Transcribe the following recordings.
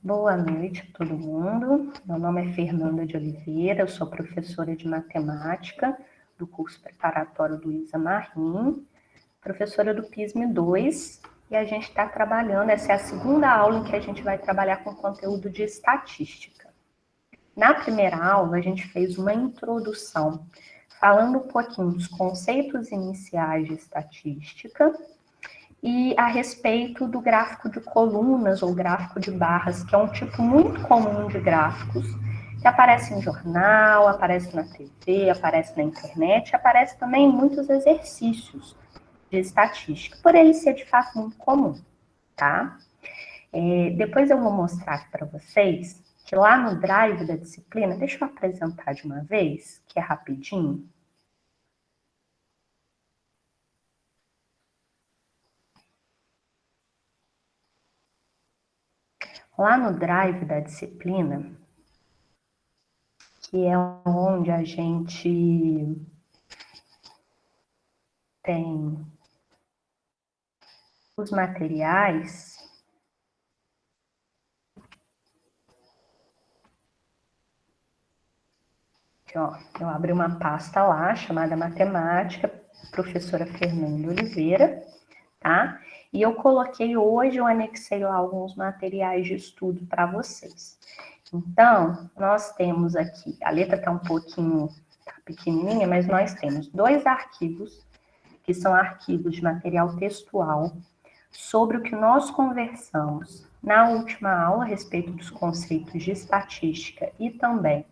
Boa noite a todo mundo. Meu nome é Fernanda de Oliveira, eu sou professora de matemática do curso preparatório Luísa Marim, professora do PISM 2, e a gente está trabalhando, essa é a segunda aula em que a gente vai trabalhar com conteúdo de estatística. Na primeira aula, a gente fez uma introdução, falando um pouquinho dos conceitos iniciais de estatística, e a respeito do gráfico de colunas ou gráfico de barras, que é um tipo muito comum de gráficos, que aparece em jornal, aparece na TV, aparece na internet, aparece também em muitos exercícios de estatística, por ele ser de fato muito comum, tá? Depois eu vou mostrar para vocês que lá no Drive da disciplina, deixa eu apresentar de uma vez, que é rapidinho. Lá no Drive da disciplina, que é onde a gente tem os materiais, aqui, ó, eu abri uma pasta lá chamada Matemática, professora Fernanda Oliveira, tá? E eu coloquei hoje, eu anexei lá alguns materiais de estudo para vocês. Então, nós temos aqui, a letra está um pouquinho pequenininha, mas nós temos 2 arquivos, que são arquivos de material textual, sobre o que nós conversamos na última aula a respeito dos conceitos de estatística e também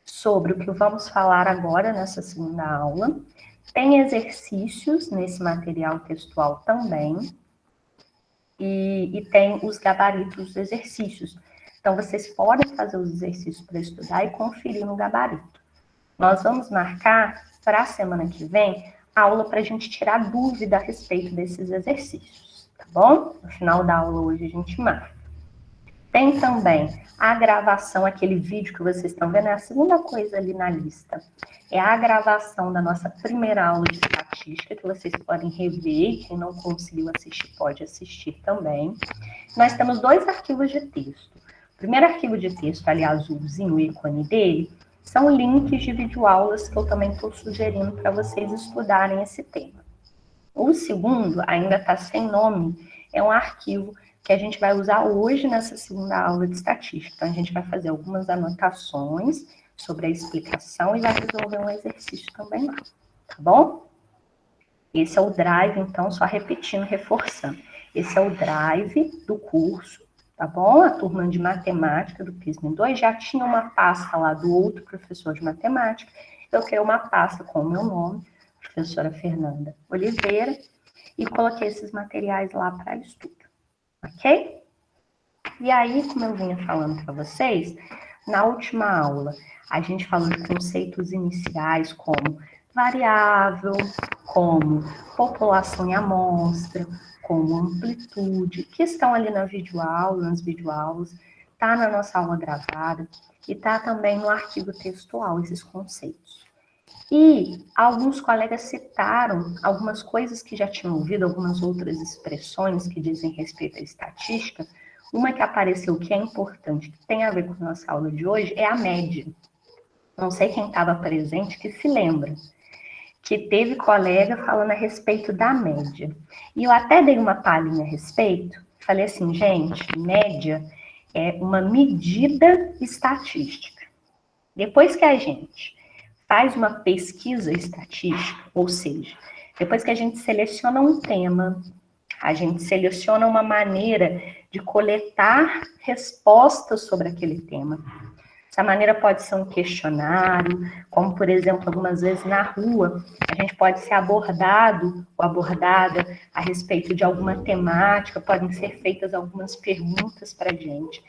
sobre o que vamos falar agora nessa segunda aula. Tem exercícios nesse material textual também, e tem os gabaritos dos exercícios. Então, vocês podem fazer os exercícios para estudar e conferir no gabarito. Nós vamos marcar para a semana que vem a aula para a gente tirar dúvida a respeito desses exercícios, tá bom? No final da aula hoje a gente marca. Tem também a gravação, aquele vídeo que vocês estão vendo, é a segunda coisa ali na lista. É a gravação da nossa primeira aula de estatística, que vocês podem rever, quem não conseguiu assistir pode assistir também. Nós temos 2 arquivos de texto. O primeiro arquivo de texto, ali azulzinho, o ícone dele, são links de videoaulas que eu também estou sugerindo para vocês estudarem esse tema. O segundo, ainda está sem nome, é um arquivo que a gente vai usar hoje nessa segunda aula de estatística. Então, a gente vai fazer algumas anotações sobre a explicação e vai resolver um exercício também lá, tá bom? Esse é o Drive, então, só repetindo, reforçando. Esse é o Drive do curso, tá bom? A turma de matemática do PISM 2 já tinha uma pasta lá do outro professor de matemática. Eu criei uma pasta com o meu nome, professora Fernanda Oliveira, e coloquei esses materiais lá para estudo, ok? E aí, como eu vinha falando para vocês, na última aula, a gente falou de conceitos iniciais como variável, como população e amostra, como amplitude, que estão ali na videoaula, nas videoaulas, tá na nossa aula gravada e tá também no arquivo textual esses conceitos. E alguns colegas citaram algumas coisas que já tinham ouvido, algumas outras expressões que dizem respeito à estatística. Uma que apareceu que é importante, que tem a ver com a nossa aula de hoje, é a média. Não sei quem estava presente que se lembra, que teve colega falando a respeito da média. E eu até dei uma palhinha a respeito, falei assim, gente, média é uma medida estatística. Depois que a gente faz uma pesquisa estatística, ou seja, depois que a gente seleciona um tema, a gente seleciona uma maneira de coletar respostas sobre aquele tema. Essa maneira pode ser um questionário, como, por exemplo, algumas vezes na rua, a gente pode ser abordado ou abordada a respeito de alguma temática, podem ser feitas algumas perguntas para a gente.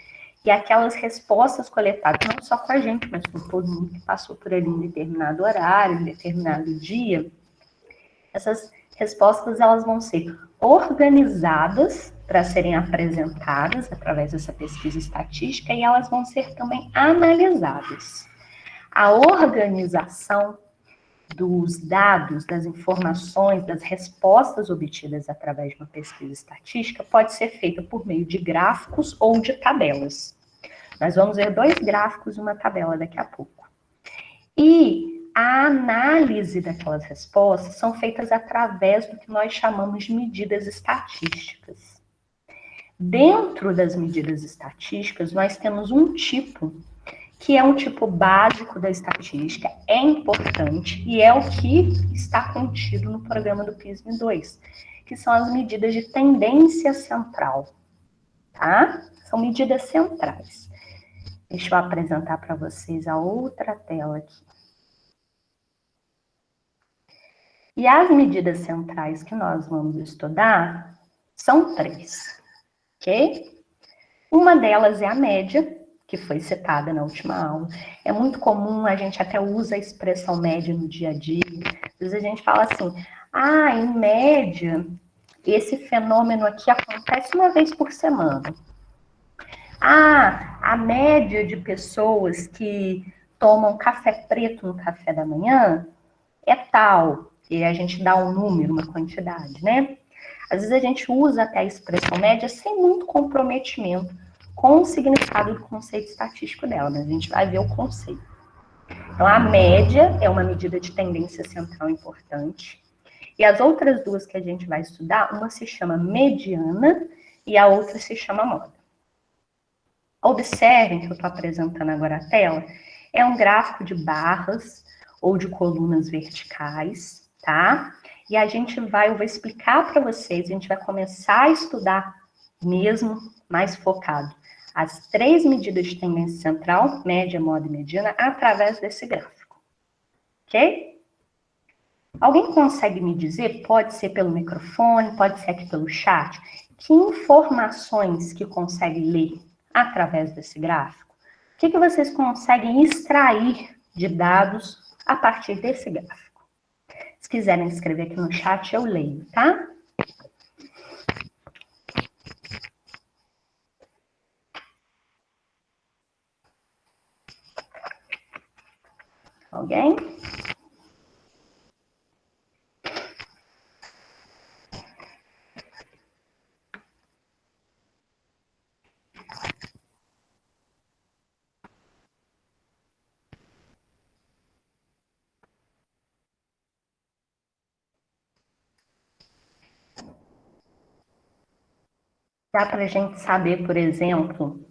E aquelas respostas coletadas, não só com a gente, mas com todo mundo que passou por ali em determinado horário, em determinado dia, essas respostas elas vão ser organizadas para serem apresentadas através dessa pesquisa estatística e elas vão ser também analisadas. A organização dos dados, das informações, das respostas obtidas através de uma pesquisa estatística pode ser feita por meio de gráficos ou de tabelas. Nós vamos ver 2 gráficos e uma tabela daqui a pouco. E a análise daquelas respostas são feitas através do que nós chamamos de medidas estatísticas. Dentro das medidas estatísticas, nós temos um tipo, que é um tipo básico da estatística, é importante e é o que está contido no programa do PISM-2, que são as medidas de tendência central, tá? São medidas centrais. Deixa eu apresentar para vocês a outra tela aqui. E as medidas centrais que nós vamos estudar são 3, ok? Uma delas é a média, que foi citada na última aula. É muito comum, a gente até usa a expressão média no dia a dia. Às vezes a gente fala assim, em média, esse fenômeno aqui acontece uma vez por semana. A média de pessoas que tomam café preto no café da manhã é tal, e a gente dá um número, uma quantidade, né? Às vezes a gente usa até a expressão média sem muito comprometimento com o significado do conceito estatístico dela, mas a gente vai ver o conceito. Então, a média é uma medida de tendência central importante, e as outras 2 que a gente vai estudar, uma se chama mediana e a outra se chama moda. Observem que eu estou apresentando agora a tela, é um gráfico de barras ou de colunas verticais, tá? E eu vou explicar para vocês, a gente vai começar a estudar mesmo mais focado as 3 medidas de tendência central, média, moda e mediana, através desse gráfico, ok? Alguém consegue me dizer, pode ser pelo microfone, pode ser aqui pelo chat, que informações que consegue ler através desse gráfico? O que vocês conseguem extrair de dados a partir desse gráfico? Se quiserem escrever aqui no chat, eu leio, tá? Alguém? Dá para a gente saber, por exemplo,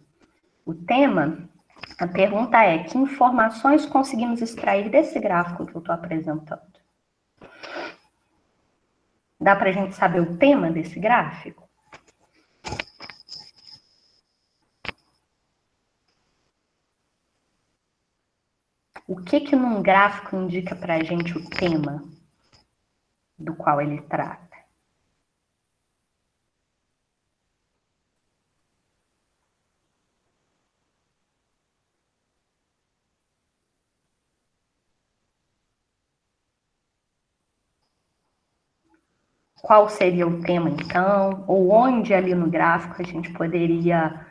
o tema? A pergunta é, que informações conseguimos extrair desse gráfico que eu estou apresentando? Dá para a gente saber o tema desse gráfico? O que num gráfico indica para a gente o tema do qual ele trata? Qual seria o tema, então? Ou onde ali no gráfico a gente poderia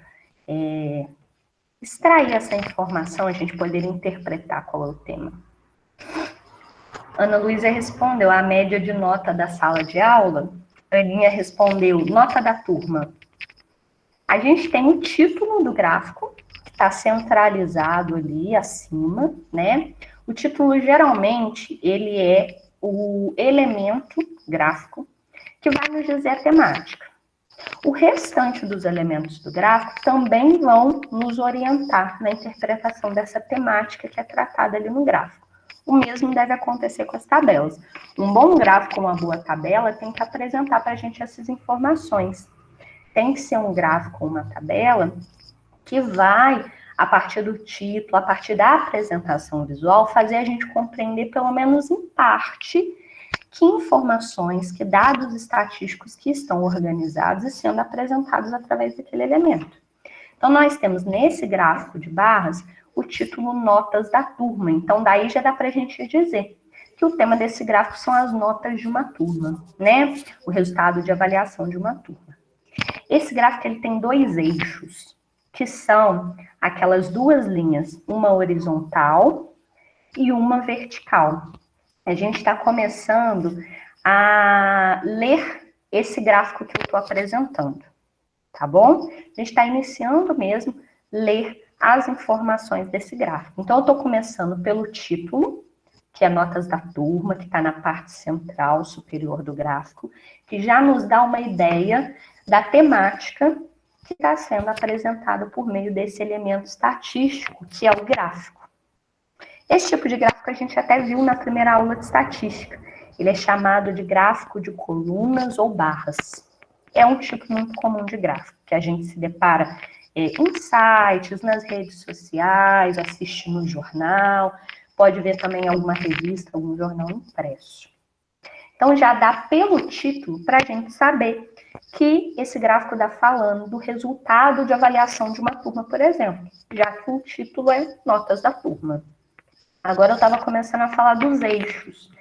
extrair essa informação, a gente poderia interpretar qual é o tema? Ana Luísa respondeu a média de nota da sala de aula. Aninha respondeu nota da turma. A gente tem o título do gráfico, que está centralizado ali acima, né? O título, geralmente, ele é o elemento gráfico que vai nos dizer a temática. O restante dos elementos do gráfico também vão nos orientar na interpretação dessa temática que é tratada ali no gráfico. O mesmo deve acontecer com as tabelas. Um bom gráfico, uma boa tabela, tem que apresentar para a gente essas informações. Tem que ser um gráfico ou uma tabela que vai, a partir do título, a partir da apresentação visual, fazer a gente compreender, pelo menos em parte, que informações, que dados estatísticos que estão organizados e sendo apresentados através daquele elemento. Então, nós temos nesse gráfico de barras o título Notas da Turma. Então, daí já dá para a gente dizer que o tema desse gráfico são as notas de uma turma, né? O resultado de avaliação de uma turma. Esse gráfico ele tem 2 eixos, que são aquelas 2 linhas, uma horizontal e uma vertical. a gente está começando a ler esse gráfico que eu estou apresentando, tá bom? A gente está iniciando mesmo ler as informações desse gráfico. Então, eu estou começando pelo título, que é Notas da Turma, que está na parte central superior do gráfico, que já nos dá uma ideia da temática que está sendo apresentada por meio desse elemento estatístico, que é o gráfico. Esse tipo de gráfico a gente até viu na primeira aula de estatística. Ele é chamado de gráfico de colunas ou barras. É um tipo muito comum de gráfico, que a gente se depara em sites, nas redes sociais, assiste no jornal, pode ver também em alguma revista, algum jornal impresso. Então, já dá pelo título para a gente saber que esse gráfico está falando do resultado de avaliação de uma turma, por exemplo, já que o título é Notas da Turma. Agora eu estava começando a falar dos eixos.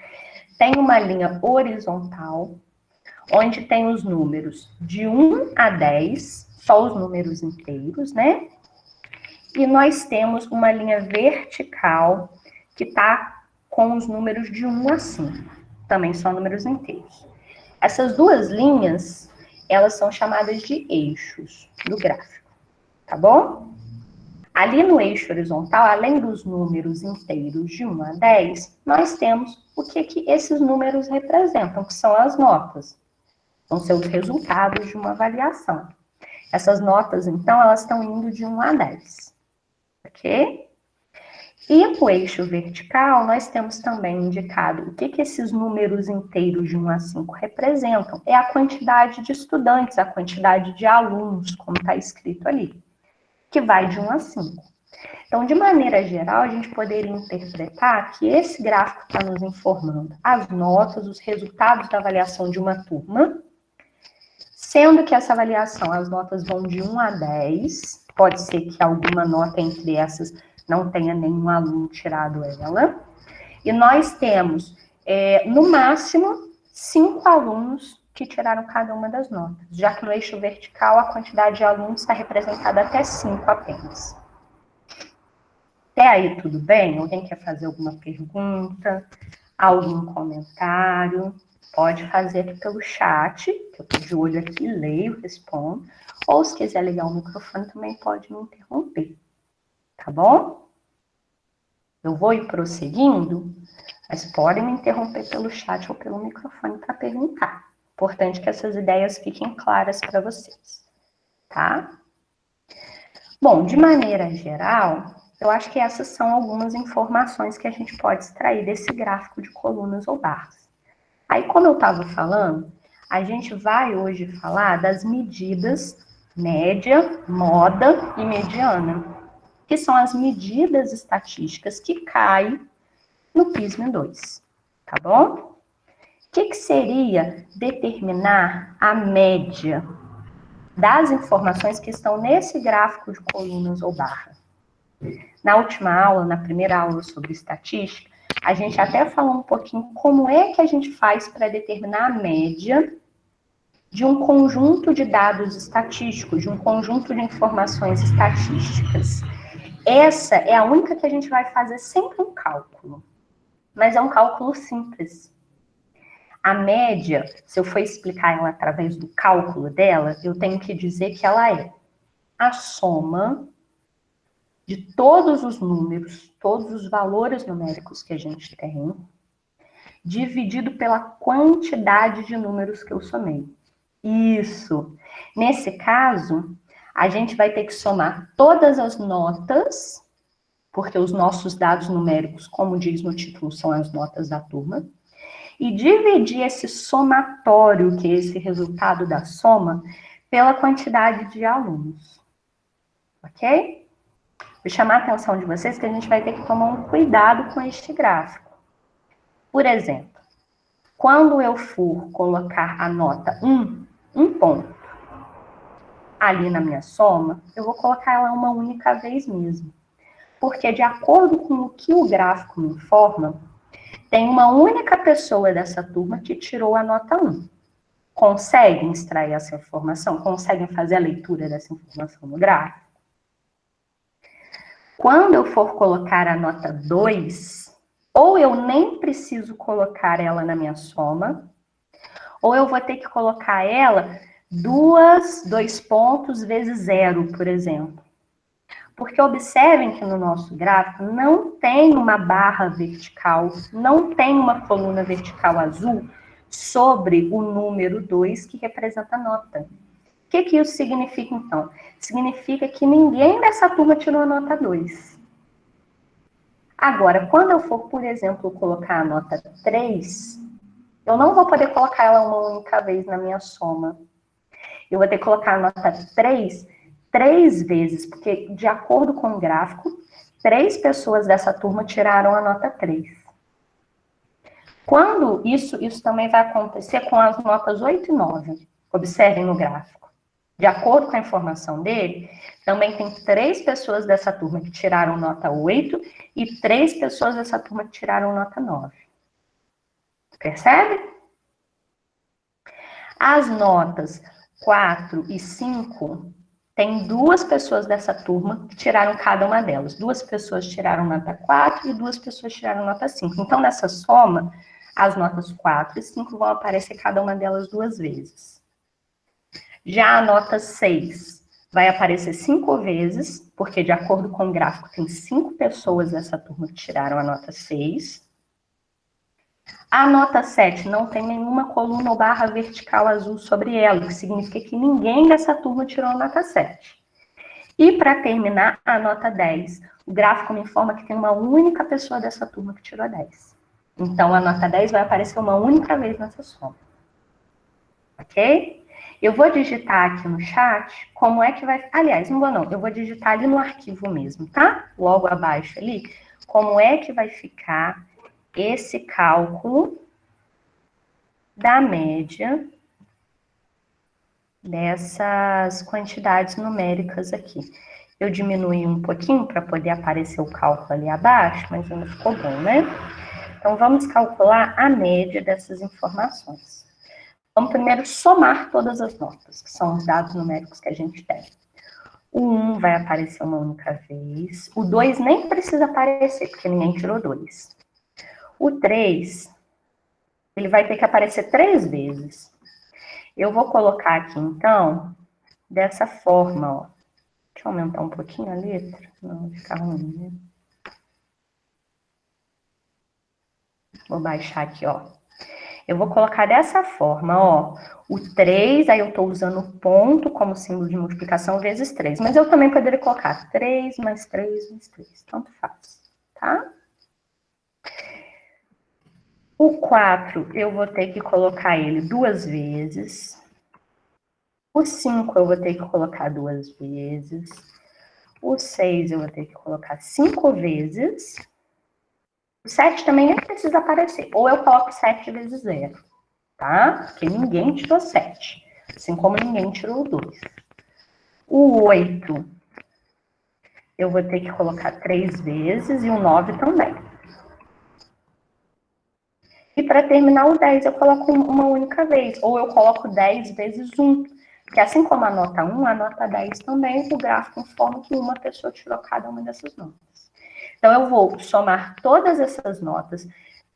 Tem uma linha horizontal, onde tem os números de 1 a 10, só os números inteiros, né? E nós temos uma linha vertical, que está com os números de 1 a 5, também são números inteiros. Essas duas linhas, elas são chamadas de eixos do gráfico, tá bom? Ali no eixo horizontal, além dos números inteiros de 1 a 10, nós temos o que esses números representam, que são as notas. Vão ser os resultados de uma avaliação. Essas notas, então, elas estão indo de 1 a 10, ok? E no eixo vertical, nós temos também indicado o que esses números inteiros de 1 a 5 representam. É a quantidade de estudantes, a quantidade de alunos, como está escrito ali, que vai de 1 a 5. Então, de maneira geral, a gente poderia interpretar que esse gráfico está nos informando as notas, os resultados da avaliação de uma turma, sendo que essa avaliação, as notas vão de 1 a 10, pode ser que alguma nota entre essas não tenha nenhum aluno tirado ela, e nós temos, no máximo, 5 alunos que tiraram cada uma das notas, já que no eixo vertical a quantidade de alunos está representada até 5 apenas. Até aí tudo bem? Alguém quer fazer alguma pergunta? Algum comentário? Pode fazer aqui pelo chat, que eu estou de olho aqui, leio, respondo. Ou se quiser ligar o microfone, também pode me interromper. Tá bom? Eu vou ir prosseguindo, mas podem me interromper pelo chat ou pelo microfone para perguntar. Importante que essas ideias fiquem claras para vocês. Tá? Bom, de maneira geral, eu acho que essas são algumas informações que a gente pode extrair desse gráfico de colunas ou barras. Aí, como eu estava falando, a gente vai hoje falar das medidas média, moda e mediana, que são as medidas estatísticas que caem no PISM-2, tá bom? O que seria determinar a média das informações que estão nesse gráfico de colunas ou barras? Na última aula, na primeira aula sobre estatística, a gente até falou um pouquinho como é que a gente faz para determinar a média de um conjunto de dados estatísticos, de um conjunto de informações estatísticas. Essa é a única que a gente vai fazer sempre um cálculo, mas é um cálculo simples. A média, se eu for explicar ela através do cálculo dela, eu tenho que dizer que ela é a soma de todos os números, todos os valores numéricos que a gente tem, dividido pela quantidade de números que eu somei. Isso. Nesse caso, a gente vai ter que somar todas as notas, porque os nossos dados numéricos, como diz no título, são as notas da turma, e dividir esse somatório, que é esse resultado da soma, pela quantidade de alunos. Ok? Vou chamar a atenção de vocês que a gente vai ter que tomar um cuidado com este gráfico. Por exemplo, quando eu for colocar a nota 1 ponto, ali na minha soma, eu vou colocar ela uma única vez mesmo. Porque de acordo com o que o gráfico me informa, tem uma única pessoa dessa turma que tirou a nota 1. Conseguem extrair essa informação? Conseguem fazer a leitura dessa informação no gráfico? Quando eu for colocar a nota 2, Ou eu nem preciso colocar ela na minha soma, ou eu vou ter que colocar ela 2 pontos vezes 0, por exemplo. Porque observem que no nosso gráfico não tem uma barra vertical, não tem uma coluna vertical azul sobre o número 2 que representa a nota. O que isso significa, então? Significa que ninguém dessa turma tirou a nota 2. Agora, quando eu for, por exemplo, colocar a nota 3, eu não vou poder colocar ela uma única vez na minha soma. Eu vou ter que colocar a nota 3 vezes, porque, de acordo com o gráfico, 3 pessoas dessa turma tiraram a nota 3. Quando isso também vai acontecer com as notas 8 e 9. Observem no gráfico. De acordo com a informação dele, também tem 3 pessoas dessa turma que tiraram nota 8 e 3 pessoas dessa turma que tiraram nota 9. Percebe? As notas 4 e 5, tem 2 pessoas dessa turma que tiraram cada uma delas. 2 pessoas tiraram nota 4 e 2 pessoas tiraram nota 5. Então, nessa soma, as notas 4 e 5 vão aparecer cada uma delas 2 vezes. Já a nota 6 vai aparecer 5 vezes, porque de acordo com o gráfico, tem 5 pessoas dessa turma que tiraram a nota 6. A nota 7 não tem nenhuma coluna ou barra vertical azul sobre ela, o que significa que ninguém dessa turma tirou a nota 7. E para terminar, a nota 10. O gráfico me informa que tem uma única pessoa dessa turma que tirou 10. Então, a nota 10 vai aparecer uma única vez nessa soma. Ok? Eu vou digitar aqui no chat como é que vai... Aliás, não vou não. Eu vou digitar ali no arquivo mesmo, tá? Logo abaixo ali, como é que vai ficar esse cálculo da média dessas quantidades numéricas aqui. Eu diminui um pouquinho para poder aparecer o cálculo ali abaixo, mas não ficou bom, né? Então, vamos calcular a média dessas informações. Vamos primeiro somar todas as notas, que são os dados numéricos que a gente tem. O 1 vai aparecer uma única vez. O 2 nem precisa aparecer, porque ninguém tirou 2. O 3, ele vai ter que aparecer 3 vezes. Eu vou colocar aqui, então, dessa forma, ó. Deixa eu aumentar um pouquinho a letra, não vai ficar ruim, né? Vou baixar aqui, ó. Eu vou colocar dessa forma, ó. O 3, aí eu tô usando o ponto como símbolo de multiplicação vezes 3. Mas eu também poderia colocar 3 mais 3 mais 3. Tanto faz, tá? O 4, eu vou ter que colocar ele 2 vezes. O 5, eu vou ter que colocar 2 vezes. O 6, eu vou ter que colocar 5 vezes. O 7 também nem precisa aparecer. Ou eu coloco 7 vezes 0, tá? Porque ninguém tirou 7. Assim como ninguém tirou 2. O 8, eu vou ter que colocar 3 vezes. E o 9 também. E para terminar o 10, eu coloco uma única vez. Ou eu coloco 10 vezes 1. Porque assim como a nota 1, a nota 10 também, o gráfico informa que uma pessoa tirou cada uma dessas notas. Então, eu vou somar todas essas notas,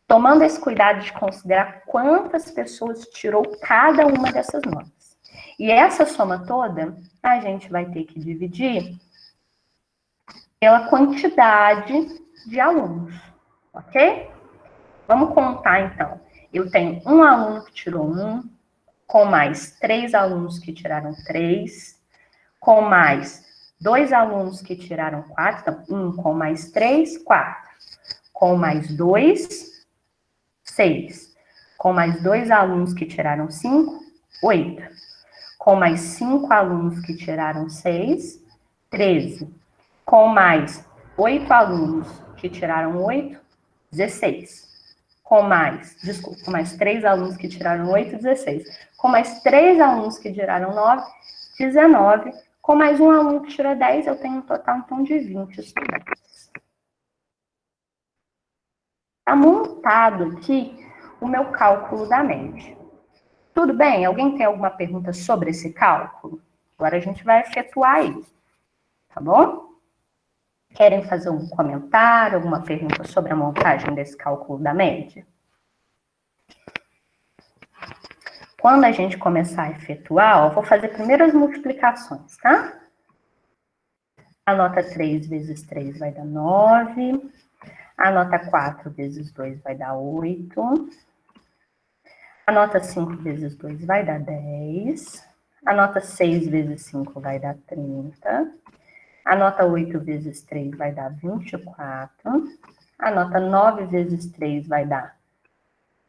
tomando esse cuidado de considerar quantas pessoas tirou cada uma dessas notas. E essa soma toda, a gente vai ter que dividir pela quantidade de alunos, ok? Vamos contar, então. Eu tenho um aluno que tirou 1, com mais 3 alunos que tiraram 3, com mais 2 alunos que tiraram 4, então 1 com mais 3, 4. Com mais 2, 6. Com mais 2 alunos que tiraram 5, 8. Com mais 5 alunos que tiraram 6, 13. Com mais 8 alunos que tiraram 8, 16. Com mais 3 alunos que tiraram 8, 16. Com mais 3 alunos que tiraram 9, 19. Com mais um aluno que tirou 10, eu tenho um total, então, de 20 estudantes. Está montado aqui o meu cálculo da média. Tudo bem? Alguém tem alguma pergunta sobre esse cálculo? Agora a gente vai efetuar ele, tá bom? Querem fazer um comentário, alguma pergunta sobre a montagem desse cálculo da média? Quando a gente começar a efetuar, eu vou fazer primeiro as multiplicações, tá? Anota 3 vezes 3 vai dar 9. Anota 4 vezes 2 vai dar 8. Anota 5 vezes 2 vai dar 10. Anota 6 vezes 5 vai dar 30. Anota 8 vezes 3 vai dar 24. Anota 9 vezes 3 vai dar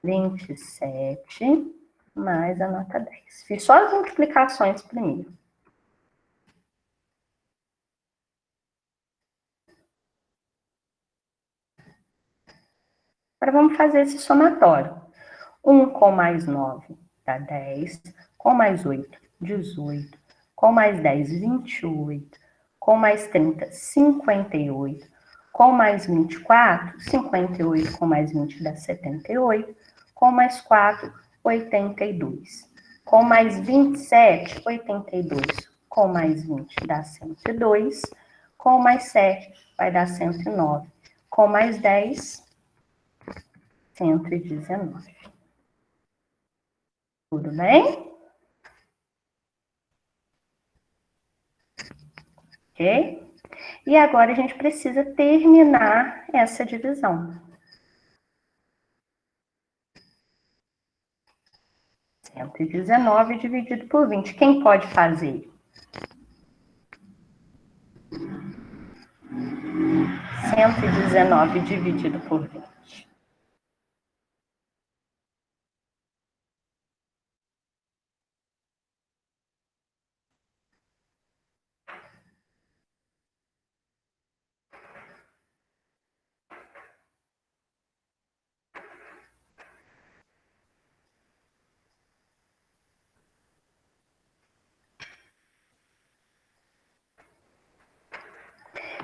27. Mais a nota 10. Fiz só as multiplicações primeiro. Agora vamos fazer esse somatório. 1 com mais 9 dá 10. Com mais 8, 18. Com mais 10, 28. Com mais 30, 58. Com mais 24, 58 com mais 20 dá 78. Com mais 4, 82. Com mais 27, 82. Com mais 20 dá 102. Com mais 7 vai dar 109. Com mais 10, 119. Tudo bem? Ok? E agora a gente precisa terminar essa divisão. 119 dividido por 20. Quem pode fazer? 119 dividido por 20.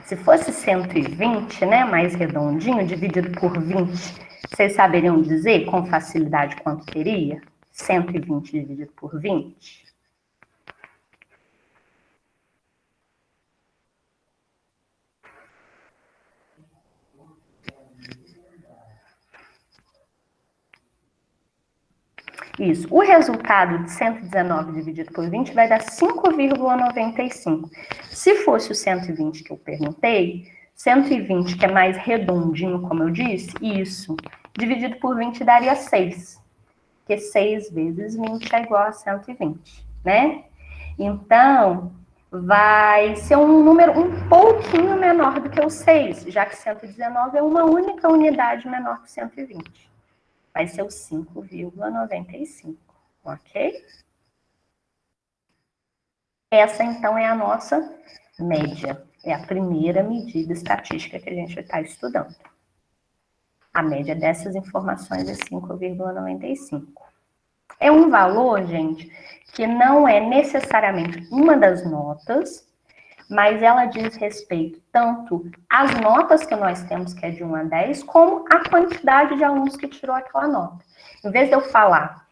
Se fosse 120, né, mais redondinho, dividido por 20, vocês saberiam dizer com facilidade quanto teria? 120 dividido por 20? Isso. O resultado de 119 dividido por 20 vai dar 5,95. Se fosse o 120 que eu perguntei, 120, que é mais redondinho, como eu disse, isso, dividido por 20 daria 6. Porque 6 vezes 20 é igual a 120, né? Então, vai ser um número um pouquinho menor do que o 6, já que 119 é uma única unidade menor que 120. Vai ser o 5,95, ok? Essa, então, é a nossa média. É a primeira medida estatística que a gente está estudando. A média dessas informações é 5,95. É um valor, gente, que não é necessariamente uma das notas, mas ela diz respeito tanto às notas que nós temos, que é de 1 a 10, como a quantidade de alunos que tirou aquela nota. Em vez de eu falar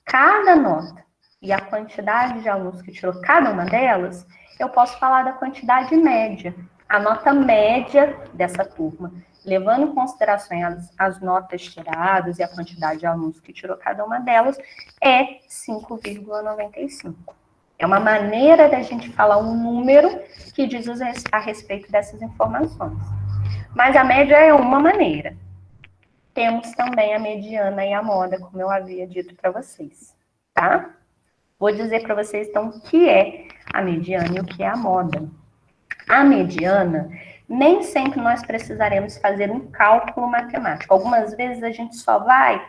cada nota e a quantidade de alunos que tirou cada uma delas, eu posso falar da quantidade média, a nota média dessa turma, levando em consideração as notas tiradas e a quantidade de alunos que tirou cada uma delas, é 5,95. É uma maneira da gente falar um número que diz a respeito dessas informações. Mas a média é uma maneira. Temos também a mediana e a moda, como eu havia dito para vocês, tá? Vou dizer para vocês, então, o que é a mediana e o que é a moda. A mediana, nem sempre nós precisaremos fazer um cálculo matemático. Algumas vezes a gente só vai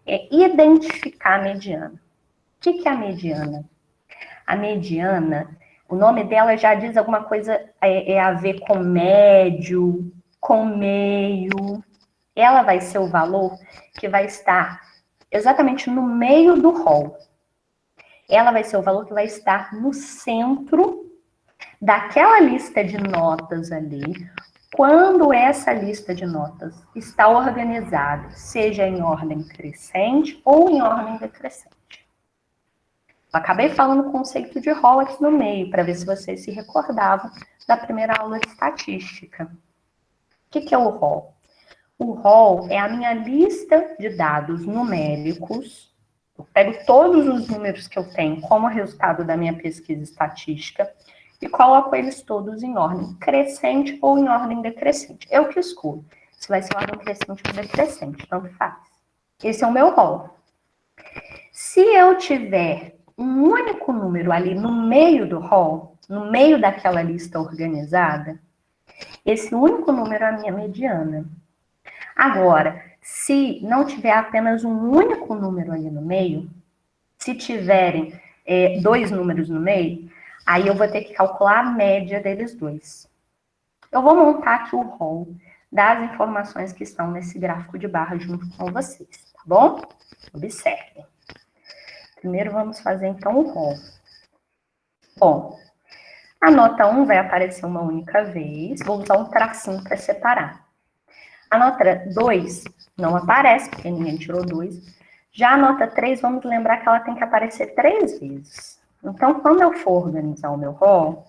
identificar a mediana. O que é a mediana? A mediana, o nome dela já diz alguma coisa a ver com médio, com meio. Ela vai ser o valor que vai estar exatamente no meio do rol. Ela vai ser o valor que vai estar no centro daquela lista de notas ali, quando essa lista de notas está organizada, seja em ordem crescente ou em ordem decrescente. Acabei falando o conceito de rol aqui no meio, para ver se vocês se recordavam da primeira aula de estatística. O que é o rol? O rol é a minha lista de dados numéricos. Eu pego todos os números que eu tenho como resultado da minha pesquisa estatística e coloco eles todos em ordem crescente ou em ordem decrescente. Eu que escolho se vai ser ordem crescente ou decrescente, tanto faz. Esse é o meu rol. Se eu tiver um único número ali no meio do rol, no meio daquela lista organizada, esse único número é a minha mediana. Agora, se não tiver apenas um único número ali no meio, se tiverem dois números no meio, aí eu vou ter que calcular a média deles dois. Eu vou montar aqui o rol das informações que estão nesse gráfico de barra junto com vocês, tá bom? Observem. Primeiro vamos fazer então o rol. Bom, a nota 1 vai aparecer uma única vez, vou usar um tracinho para separar. A nota 2 não aparece, porque ninguém tirou 2. Já a nota 3, vamos lembrar que ela tem que aparecer 3 vezes. Então, quando eu for organizar o meu rol,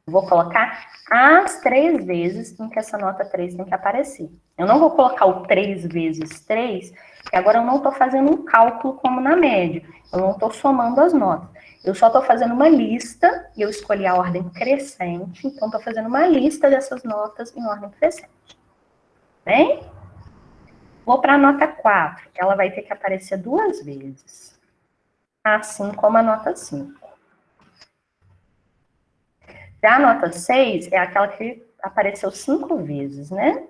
eu vou colocar as 3 vezes em que essa nota 3 tem que aparecer. Eu não vou colocar o 3 vezes 3, porque agora eu não estou fazendo um cálculo como na média. Eu não estou somando as notas. Eu só estou fazendo uma lista, e eu escolhi a ordem crescente, então estou fazendo uma lista dessas notas em ordem crescente. Bem? Vou para a nota 4, que ela vai ter que aparecer 2 vezes. Assim como a nota 5. Já a nota 6 é aquela que apareceu 5 vezes, né?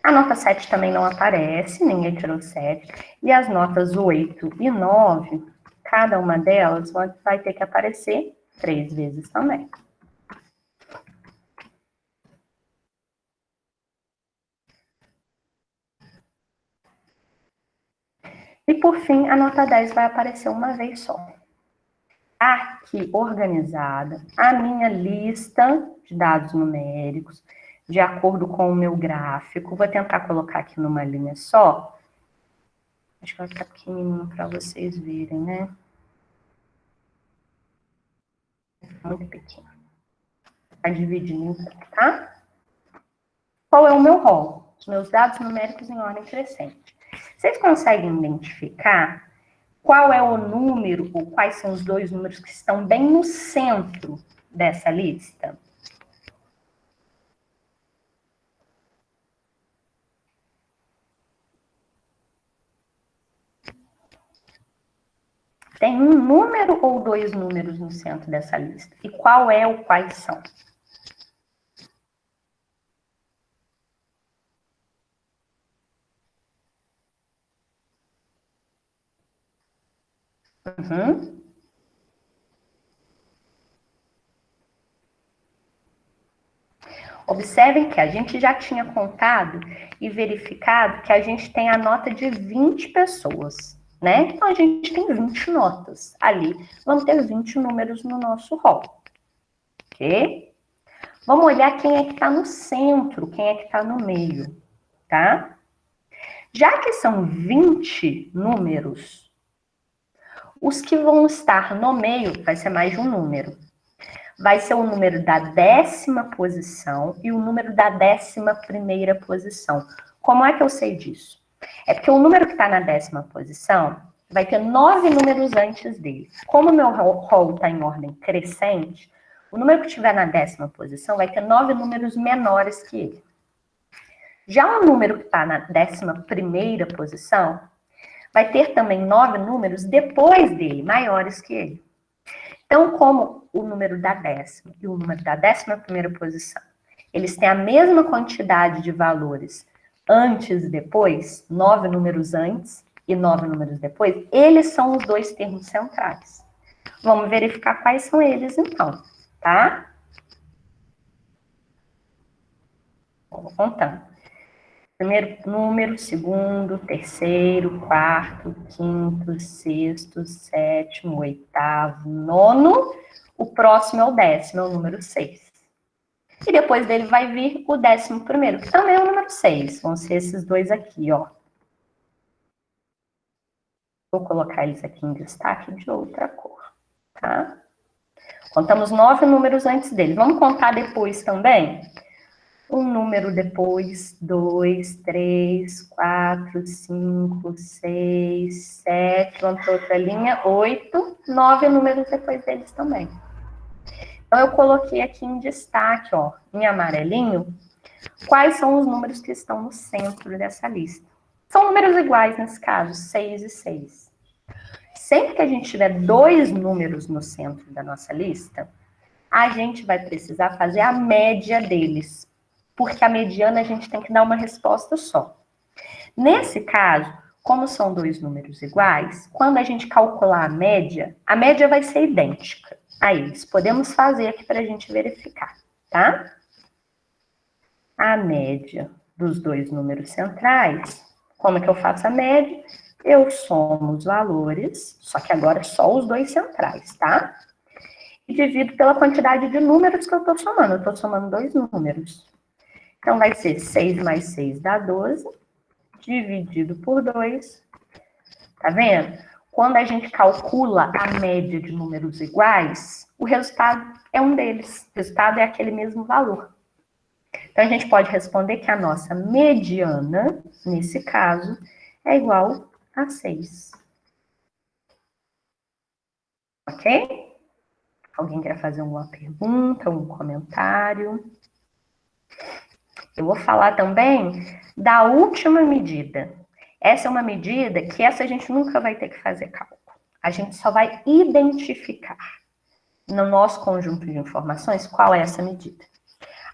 A nota 7 também não aparece, ninguém tirou 7. E as notas 8 e 9, cada uma delas vai ter que aparecer 3 vezes também. E por fim, a nota 10 vai aparecer uma vez só. Aqui, organizada, a minha lista de dados numéricos, de acordo com o meu gráfico. Vou tentar colocar aqui numa linha só. Acho que vai ficar pequenininho para vocês verem, né? Muito pequeno. Vai dividindo, tá? Qual é o meu rol? Os meus dados numéricos em ordem crescente. Vocês conseguem identificar qual é o número, ou quais são os 2 números que estão bem no centro dessa lista? Tem um número ou 2 números no centro dessa lista? E qual é ou quais são? Uhum. Observem que a gente já tinha contado e verificado que a gente tem a nota de 20 pessoas, né? Então, a gente tem 20 notas ali. Vamos ter 20 números no nosso rol, ok? Vamos olhar quem é que está no centro, quem é que está no meio, tá? Já que são 20 números, os que vão estar no meio vai ser mais de um número. Vai ser o número da 10ª posição e o número da 11ª posição. Como é que eu sei disso? É porque o número que está na 10ª posição vai ter 9 números antes dele. Como o meu rol está em ordem crescente, o número que estiver na 10ª posição vai ter 9 números menores que ele. Já o número que está na 11ª posição vai ter também 9 números depois dele, maiores que ele. Então, como o número da 10ª e o número da 11ª posição, eles têm a mesma quantidade de valores antes e depois, 9 números antes e 9 números depois, eles são os 2 termos centrais. Vamos verificar quais são eles, então, tá? Vou contando. Primeiro número, segundo, terceiro, quarto, quinto, sexto, sétimo, oitavo, nono. O próximo é o 10º, é o número 6. E depois dele vai vir o 11º, que também é o número 6. Vão ser esses dois aqui, ó. Vou colocar eles aqui em destaque de outra cor, tá? Contamos 9 números antes dele. Vamos contar depois também? Um número depois, 2, 3, 4, 5, 6, 7, vamos para outra linha, 8, 9 números depois deles também. Então, eu coloquei aqui em destaque, ó, em amarelinho, quais são os números que estão no centro dessa lista. São números iguais nesse caso, 6 e 6. Sempre que a gente tiver dois números no centro da nossa lista, a gente vai precisar fazer a média deles, porque a mediana a gente tem que dar uma resposta só. Nesse caso, como são dois números iguais, quando a gente calcular a média vai ser idêntica a eles. Podemos fazer aqui para a gente verificar, tá? A média dos dois números centrais, como é que eu faço a média? Eu somo os valores, só que agora só os dois centrais, tá? E divido pela quantidade de números que eu estou somando. Eu estou somando dois números. Então, vai ser 6 mais 6 dá 12, dividido por 2. Tá vendo? Quando a gente calcula a média de números iguais, o resultado é um deles. O resultado é aquele mesmo valor. Então, a gente pode responder que a nossa mediana, nesse caso, é igual a 6. Ok? Alguém quer fazer alguma pergunta, um comentário? Eu vou falar também da última medida. Essa é uma medida que essa a gente nunca vai ter que fazer cálculo. A gente só vai identificar no nosso conjunto de informações qual é essa medida.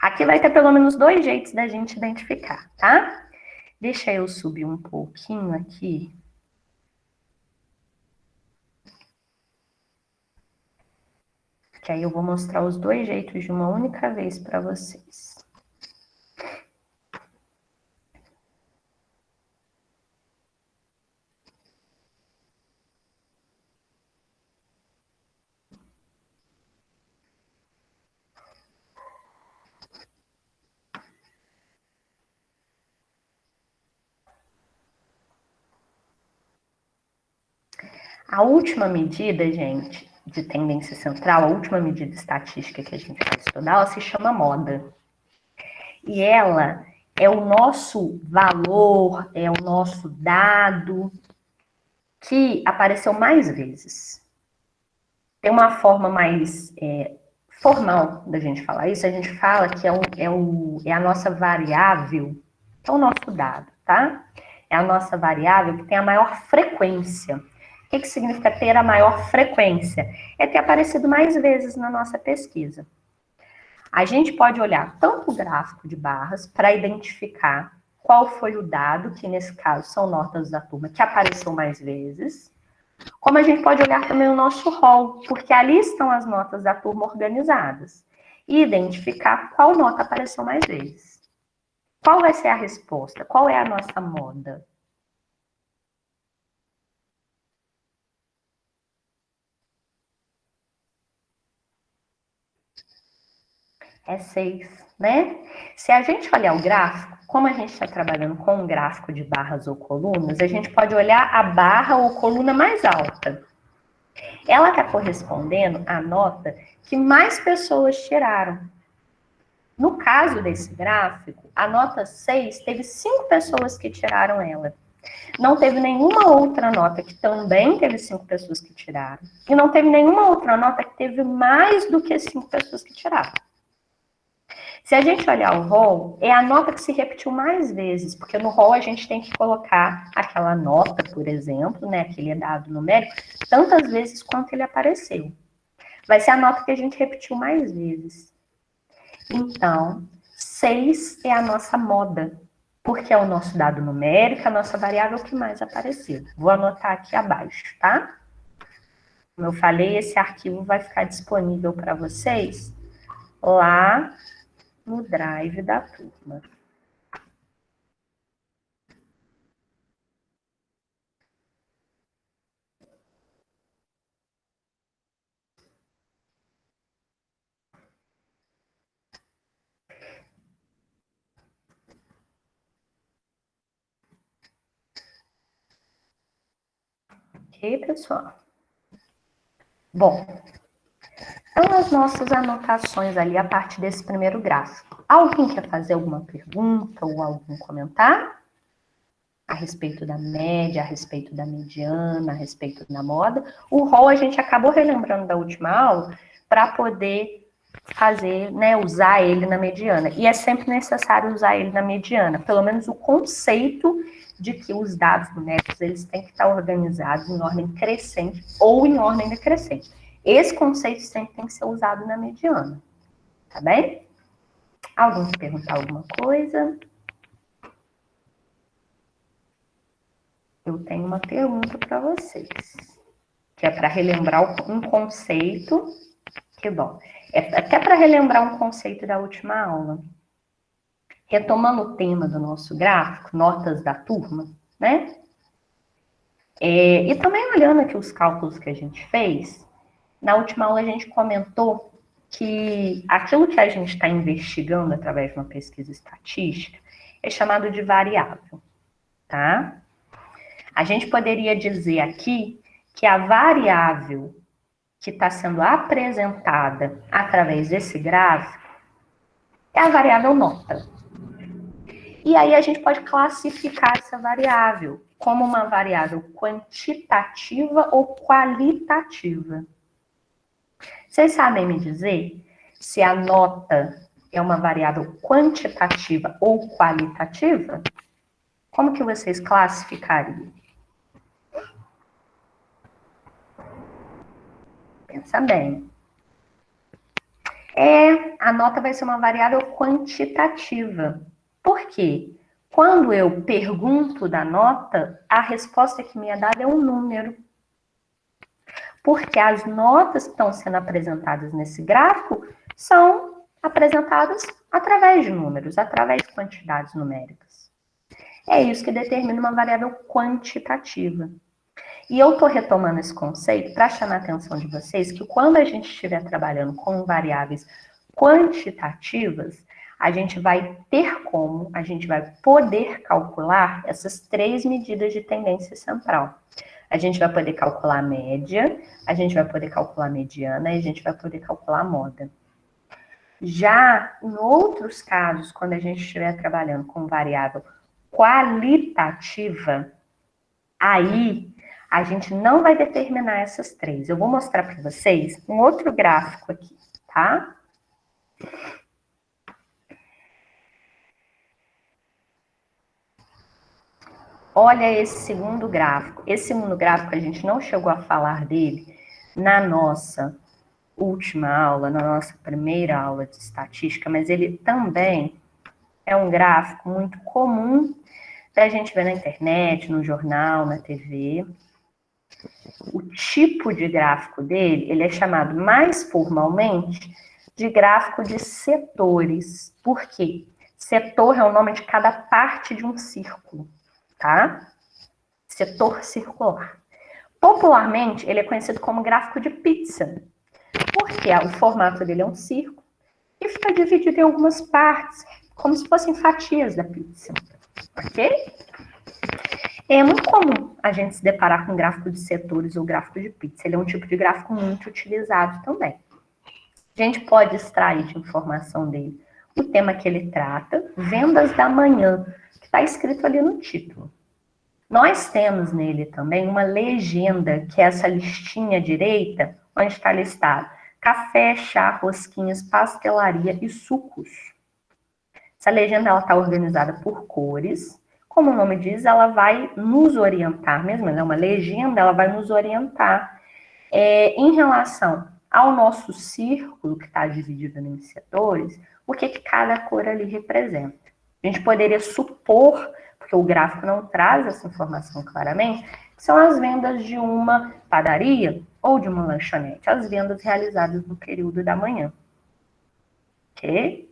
Aqui vai ter pelo menos dois jeitos da gente identificar, tá? Deixa eu subir um pouquinho aqui. Que aí eu vou mostrar os dois jeitos de uma única vez para vocês. A última medida, gente, de tendência central, a última medida estatística que a gente vai estudar, ela se chama moda. E ela é o nosso valor, é o nosso dado que apareceu mais vezes. Tem uma forma mais formal da gente falar isso, a gente fala que é a nossa variável, que é o nosso dado, tá? É a nossa variável que tem a maior frequência. O que significa ter a maior frequência? É ter aparecido mais vezes na nossa pesquisa. A gente pode olhar tanto o gráfico de barras para identificar qual foi o dado, que nesse caso são notas da turma, que apareceu mais vezes, como a gente pode olhar também o nosso rol, porque ali estão as notas da turma organizadas, e identificar qual nota apareceu mais vezes. Qual vai ser a resposta? Qual é a nossa moda? É 6, né? Se a gente olhar o gráfico, como a gente está trabalhando com um gráfico de barras ou colunas, a gente pode olhar a barra ou coluna mais alta. Ela está correspondendo à nota que mais pessoas tiraram. No caso desse gráfico, a nota 6 teve 5 pessoas que tiraram ela. Não teve nenhuma outra nota que também teve 5 pessoas que tiraram. E não teve nenhuma outra nota que teve mais do que 5 pessoas que tiraram. Se a gente olhar o rol, é a nota que se repetiu mais vezes, porque no rol a gente tem que colocar aquela nota, por exemplo, né, aquele dado numérico, tantas vezes quanto ele apareceu. Vai ser a nota que a gente repetiu mais vezes. Então, 6 é a nossa moda, porque é o nosso dado numérico, a nossa variável que mais apareceu. Vou anotar aqui abaixo, tá? Como eu falei, esse arquivo vai ficar disponível para vocês lá no Drive da turma. Ok, pessoal? Bom, então as nossas anotações ali a partir desse primeiro gráfico. Alguém quer fazer alguma pergunta ou algum comentário? A respeito da média, a respeito da mediana, a respeito da moda. O rol a gente acabou relembrando da última aula para poder fazer, né, usar ele na mediana. E é sempre necessário usar ele na mediana, pelo menos o conceito de que os dados numéricos eles têm que estar organizados em ordem crescente ou em ordem decrescente. Esse conceito sempre tem que ser usado na mediana, tá bem? Alguém quer perguntar alguma coisa? Eu tenho uma pergunta para vocês, que é para relembrar um conceito, que bom, é até para relembrar um conceito da última aula. Retomando o tema do nosso gráfico, notas da turma, né? E também olhando aqui os cálculos que a gente fez, na última aula a gente comentou que aquilo que a gente está investigando através de uma pesquisa estatística é chamado de variável, tá? A gente poderia dizer aqui que a variável que está sendo apresentada através desse gráfico é a variável nota. E aí a gente pode classificar essa variável como uma variável quantitativa ou qualitativa. Vocês sabem me dizer se a nota é uma variável quantitativa ou qualitativa? Como que vocês classificariam? Pensa bem. A nota vai ser uma variável quantitativa. Por quê? Quando eu pergunto da nota, a resposta que me é dada é um número. Porque as notas que estão sendo apresentadas nesse gráfico são apresentadas através de números, através de quantidades numéricas. É isso que determina uma variável quantitativa. E eu estou retomando esse conceito para chamar a atenção de vocês que quando a gente estiver trabalhando com variáveis quantitativas, a gente vai poder calcular essas três medidas de tendência central. A gente vai poder calcular a média, a gente vai poder calcular a mediana e a gente vai poder calcular a moda. Já em outros casos, quando a gente estiver trabalhando com variável qualitativa, aí a gente não vai determinar essas três. Eu vou mostrar para vocês um outro gráfico aqui, tá? Olha esse segundo gráfico. Esse segundo gráfico a gente não chegou a falar dele na nossa última aula, na nossa primeira aula de estatística, mas ele também é um gráfico muito comum da gente ver na internet, no jornal, na TV. O tipo de gráfico dele, ele é chamado mais formalmente de gráfico de setores. Por quê? Setor é o nome de cada parte de um círculo, tá? Setor circular. Popularmente, ele é conhecido como gráfico de pizza, porque o formato dele é um círculo e fica dividido em algumas partes, como se fossem fatias da pizza, ok? É muito comum a gente se deparar com gráfico de setores ou gráfico de pizza. Ele é um tipo de gráfico muito utilizado também. A gente pode extrair de informação dele o tema que ele trata, vendas da manhã, que está escrito ali no título. Nós temos nele também uma legenda, que é essa listinha direita, onde está listado café, chá, rosquinhas, pastelaria e sucos. Essa legenda está organizada por cores. Como o nome diz, ela vai nos orientar, mesmo ela é uma legenda, ela vai nos orientar em relação ao nosso círculo, que está dividido em setores, o que cada cor ali representa. A gente poderia supor, porque o gráfico não traz essa informação claramente, que são as vendas de uma padaria ou de uma lanchonete, as vendas realizadas no período da manhã. Ok?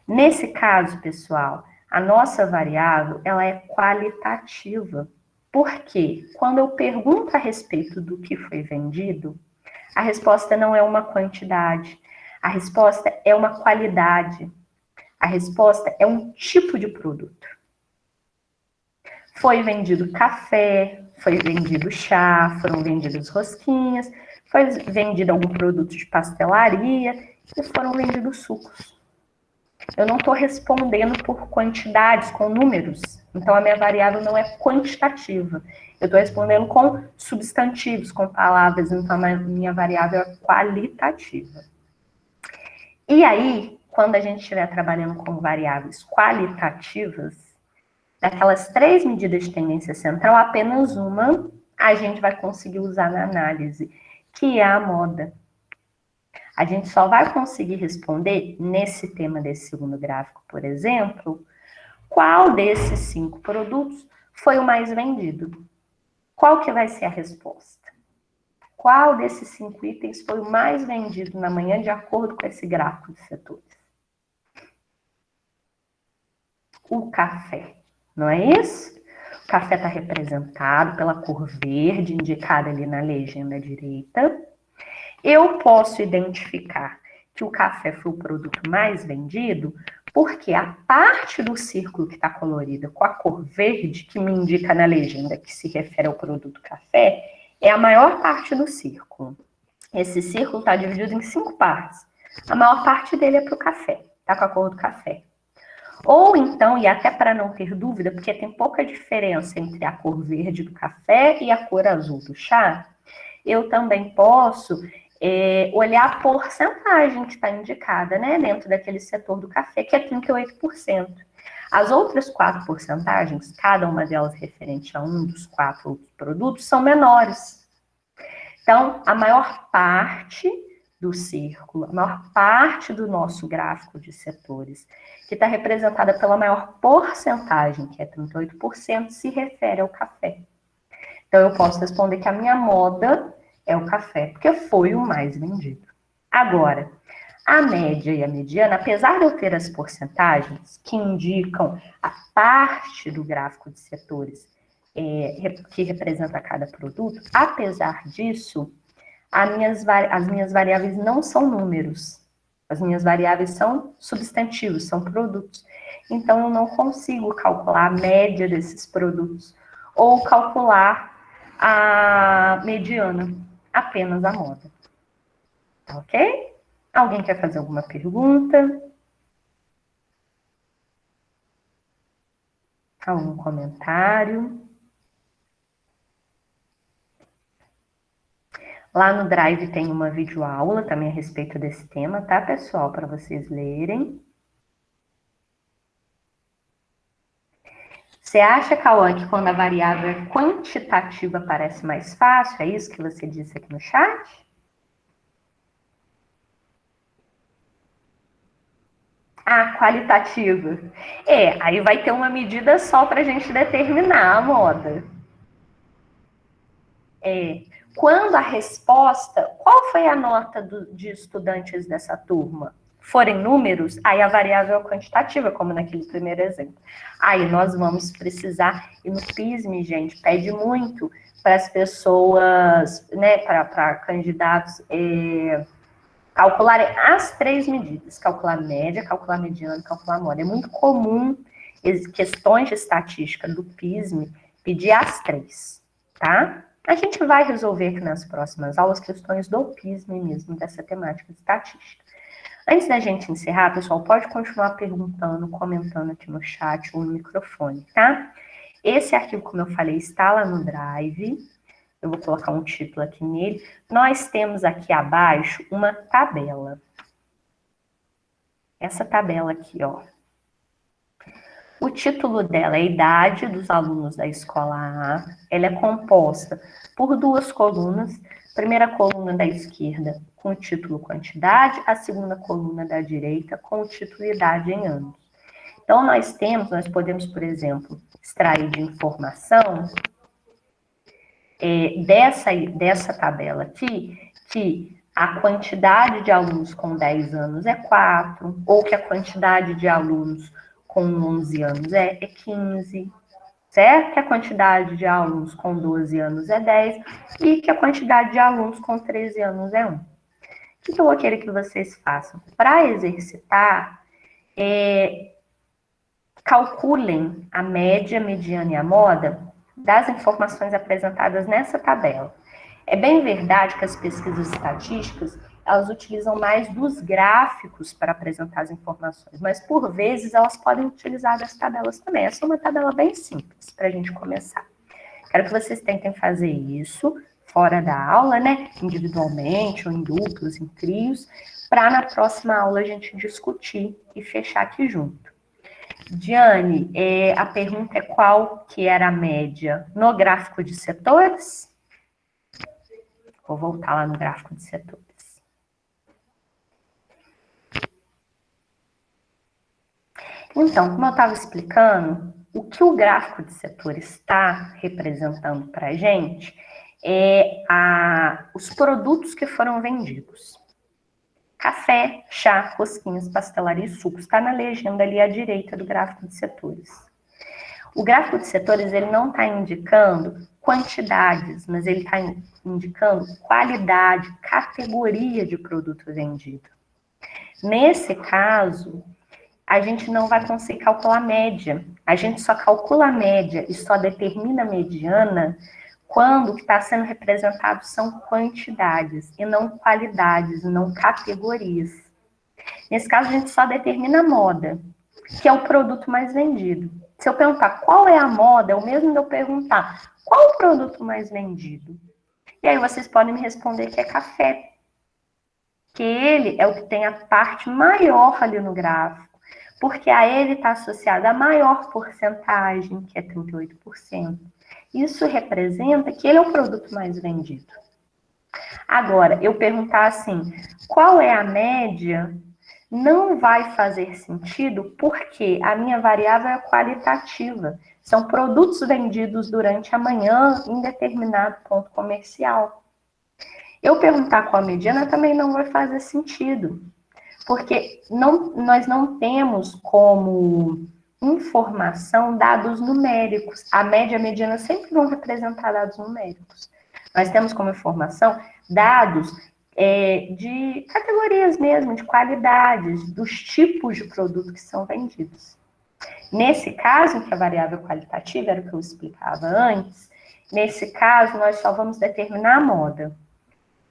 Nesse caso, pessoal, a nossa variável, ela é qualitativa. Porque quando eu pergunto a respeito do que foi vendido, a resposta não é uma quantidade, a resposta é uma qualidade, a resposta é um tipo de produto. Foi vendido café, Foi vendido chá, foram vendidas rosquinhas, foi vendido algum produto de pastelaria e foram vendidos sucos. Eu não estou respondendo por quantidades, com números. Então, a minha variável não é quantitativa. Eu estou respondendo com substantivos, com palavras. Então, a minha variável é qualitativa. E aí, quando a gente estiver trabalhando com variáveis qualitativas, daquelas 3 medidas de tendência central, apenas uma a gente vai conseguir usar na análise, que é a moda. A gente só vai conseguir responder nesse tema desse segundo gráfico, por exemplo, qual desses 5 produtos foi o mais vendido. Qual que vai ser a resposta? Qual desses 5 itens foi o mais vendido na manhã de acordo com esse gráfico de setores? O café, não é isso? O café está representado pela cor verde, indicada ali na legenda direita. Eu posso identificar que o café foi o produto mais vendido porque a parte do círculo que está colorida com a cor verde, que me indica na legenda que se refere ao produto café, é a maior parte do círculo. Esse círculo está dividido em 5 partes. A maior parte dele é para o café, está com a cor do café. Ou então, e até para não ter dúvida, porque tem pouca diferença entre a cor verde do café e a cor azul do chá, eu também posso olhar a porcentagem que está indicada, né, dentro daquele setor do café, que é 38%. As outras 4 porcentagens, cada uma delas referente a um dos 4 outros produtos, são menores. Então, a maior parte do círculo, a maior parte do nosso gráfico de setores, que está representada pela maior porcentagem, que é 38%, se refere ao café. Então, eu posso responder que a minha moda é o café, porque foi o mais vendido. Agora, a média e a mediana, apesar de eu ter as porcentagens que indicam a parte do gráfico de setores que representa cada produto, apesar disso, as minhas variáveis não são números. As minhas variáveis são substantivos, são produtos. Então, eu não consigo calcular a média desses produtos ou calcular a mediana, apenas a moda. Tá ok? Alguém quer fazer alguma pergunta? Algum comentário? Lá no Drive tem uma videoaula também a respeito desse tema, tá, pessoal? Para vocês lerem. Você acha, Cauã, que quando a variável é quantitativa parece mais fácil? É isso que você disse aqui no chat? Ah, qualitativa. Aí vai ter uma medida só para a gente determinar a moda. Quando a resposta, qual foi a nota de estudantes dessa turma? Forem números, aí a variável é quantitativa, como naquele primeiro exemplo. Aí nós vamos precisar, e no PISM, gente, pede muito para as pessoas, né, para candidatos calcularem as 3 medidas, calcular média, calcular mediana, calcular moda. É muito comum questões de estatística do PISM pedir as 3, tá? A gente vai resolver aqui nas próximas aulas questões do PISM mesmo, dessa temática de estatística. Antes da gente encerrar, pessoal, pode continuar perguntando, comentando aqui no chat ou no microfone, tá? Esse arquivo, como eu falei, está lá no Drive. Eu vou colocar um título aqui nele. Nós temos aqui abaixo uma tabela. Essa tabela aqui, ó. O título dela é a idade dos alunos da escola A. Ela é composta por 2 colunas. Primeira coluna da esquerda com o título quantidade, a segunda coluna da direita com o título idade em anos. Então, nós podemos, por exemplo, extrair de informação dessa tabela aqui, que a quantidade de alunos com 10 anos é 4, ou que a quantidade de alunos com 11 anos é 15, certo? Que a quantidade de alunos com 12 anos é 10 e que a quantidade de alunos com 13 anos é 1. O que eu vou querer que vocês façam? Para exercitar, calculem a média, mediana e a moda das informações apresentadas nessa tabela. É bem verdade que as pesquisas estatísticas, elas utilizam mais dos gráficos para apresentar as informações, mas por vezes elas podem utilizar das tabelas também. Essa é uma tabela bem simples para a gente começar. Quero que vocês tentem fazer isso fora da aula, né? Individualmente ou em duplos, em trios, para na próxima aula a gente discutir e fechar aqui junto. Diane, a pergunta é qual que era a média no gráfico de setores? Vou voltar lá no gráfico de setores. Então, como eu estava explicando, o que o gráfico de setores está representando para a gente os produtos que foram vendidos. Café, chá, rosquinhas, pastelaria e sucos. Está na legenda ali à direita do gráfico de setores. O gráfico de setores ele não está indicando quantidades, mas ele está indicando qualidade, categoria de produto vendido. Nesse caso, a gente não vai conseguir calcular média. A gente só calcula a média e só determina a mediana quando o que está sendo representado são quantidades e não qualidades, e não categorias. Nesse caso, a gente só determina a moda, que é o produto mais vendido. Se eu perguntar qual é a moda, é o mesmo de eu perguntar qual o produto mais vendido. E aí vocês podem me responder que é café, que ele é o que tem a parte maior ali no gráfico, porque a ele está associada a maior porcentagem, que é 38%. Isso representa que ele é o produto mais vendido. Agora, eu perguntar assim, qual é a média? Não vai fazer sentido porque a minha variável é qualitativa. São produtos vendidos durante a manhã em determinado ponto comercial. Eu perguntar qual a mediana também não vai fazer sentido, porque nós não temos como informação dados numéricos. A média e a mediana sempre vão representar dados numéricos. Nós temos como informação dados de categorias mesmo, de qualidades, dos tipos de produto que são vendidos. Nesse caso, em que a variável qualitativa era o que eu explicava antes, nesse caso, nós só vamos determinar a moda.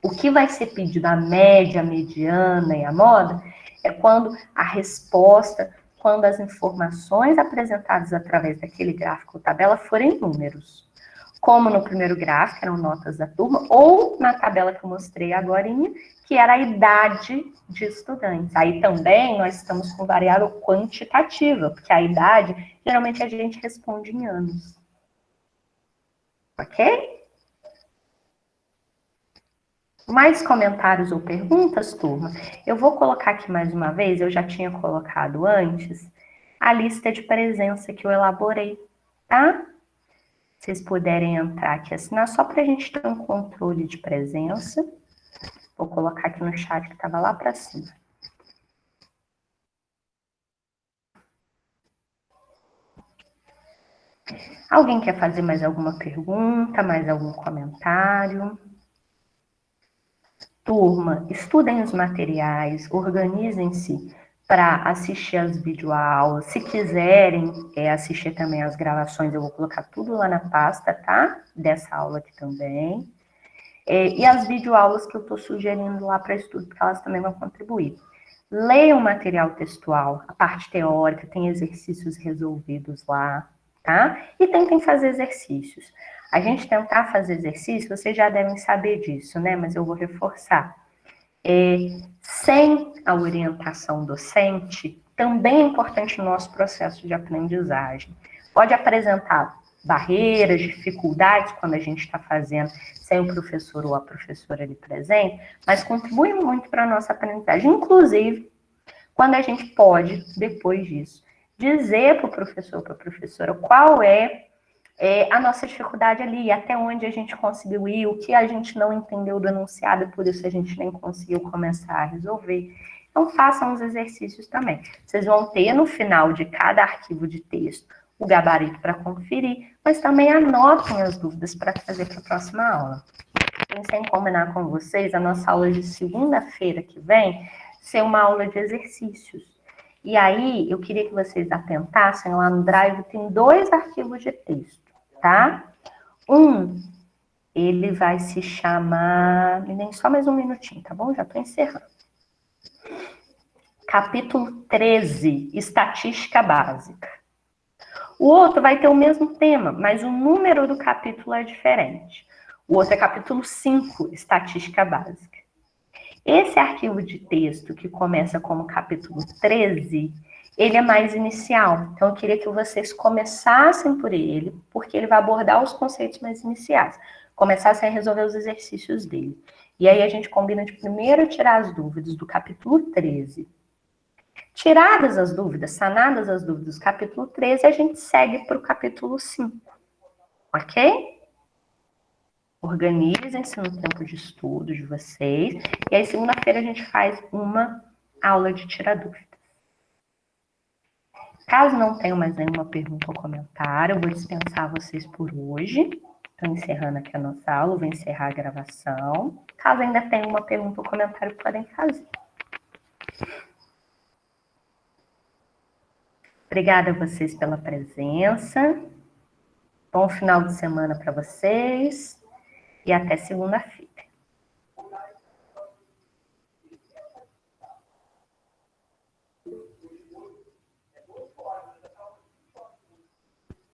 O que vai ser pedido, a média, a mediana e a moda, é quando a resposta, quando as informações apresentadas através daquele gráfico ou tabela forem números. Como no primeiro gráfico, eram notas da turma, ou na tabela que eu mostrei agora, que era a idade de estudantes. Aí também nós estamos com variável quantitativa, porque a idade, geralmente a gente responde em anos. Ok? Mais comentários ou perguntas, turma? Eu vou colocar aqui mais uma vez, eu já tinha colocado antes, a lista de presença que eu elaborei, tá? Vocês puderem entrar aqui e assinar, só para a gente ter um controle de presença. Vou colocar aqui no chat que estava lá para cima. Alguém quer fazer mais alguma pergunta, mais algum comentário? Turma, estudem os materiais, organizem-se para assistir as videoaulas. Se quiserem assistir também as gravações, eu vou colocar tudo lá na pasta, tá? Dessa aula aqui também. E as videoaulas que eu estou sugerindo lá para estudo, porque elas também vão contribuir. Leiam o material textual, a parte teórica, tem exercícios resolvidos lá, tá? E tentem fazer exercícios. A gente tentar fazer exercício, vocês já devem saber disso, né? Mas eu vou reforçar. Sem a orientação docente, também é importante no nosso processo de aprendizagem. Pode apresentar barreiras, dificuldades quando a gente está fazendo sem o professor ou a professora ali presente, mas contribui muito para a nossa aprendizagem. Inclusive, quando a gente pode, depois disso, dizer para o professor ou para a professora qual é a nossa dificuldade ali, até onde a gente conseguiu ir, o que a gente não entendeu do enunciado, e por isso a gente nem conseguiu começar a resolver. Então, façam os exercícios também. Vocês vão ter no final de cada arquivo de texto o gabarito para conferir, mas também anotem as dúvidas para trazer para a próxima aula. Pensei em combinar com vocês a nossa aula de segunda-feira que vem ser uma aula de exercícios. E aí, eu queria que vocês atentassem lá no Drive, tem 2 arquivos de texto, tá? Ele vai se chamar... Me dê só mais um minutinho, tá bom? Já estou encerrando. Capítulo 13, Estatística Básica. O outro vai ter o mesmo tema, mas o número do capítulo é diferente. O outro é capítulo 5, Estatística Básica. Esse arquivo de texto que começa como capítulo 13, ele é mais inicial. Então, eu queria que vocês começassem por ele, porque ele vai abordar os conceitos mais iniciais. Começassem a resolver os exercícios dele. E aí a gente combina de primeiro tirar as dúvidas do capítulo 13. Tiradas as dúvidas, sanadas as dúvidas do capítulo 13, a gente segue para o capítulo 5. Ok? Organizem-se no tempo de estudo de vocês. E aí, segunda-feira, a gente faz uma aula de tirar dúvidas. Caso não tenham mais nenhuma pergunta ou comentário, eu vou dispensar vocês por hoje. Estou encerrando aqui a nossa aula, vou encerrar a gravação. Caso ainda tenham uma pergunta ou comentário, podem fazer. Obrigada a vocês pela presença. Bom final de semana para vocês e até segunda-feira.